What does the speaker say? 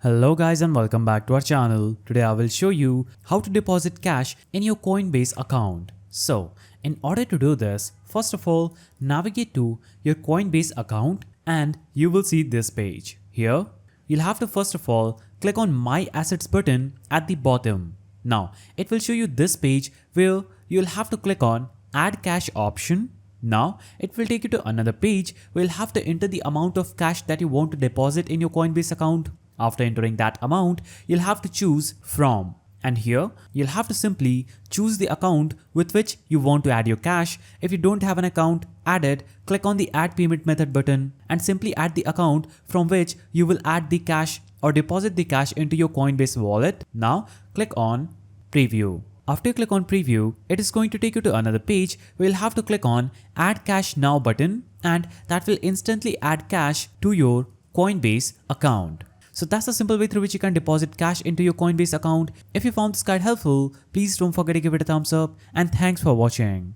Hello guys and welcome back to our channel. Today I will show you how to deposit cash in your Coinbase account. So in order to do this, first of all, navigate to your Coinbase account and you will see this page. Here, you'll have to first of all click on My Assets button at the bottom. Now it will show you this page where you'll have to click on Add Cash option. Now it will take you to another page where you'll have to enter the amount of cash that you want to deposit in your Coinbase account. After entering that amount, you'll have to choose From. And here, you'll have to simply choose the account with which you want to add your cash. If you don't have an account added, click on the Add Payment Method button and simply add the account from which you will add the cash or deposit the cash into your Coinbase wallet. Now, click on Preview. After you click on Preview, it is going to take you to another page where you'll have to click on Add Cash Now button and that will instantly add cash to your Coinbase account. So that's the simple way through which you can deposit cash into your Coinbase account. If you found this guide helpful, please don't forget to give it a thumbs up and thanks for watching.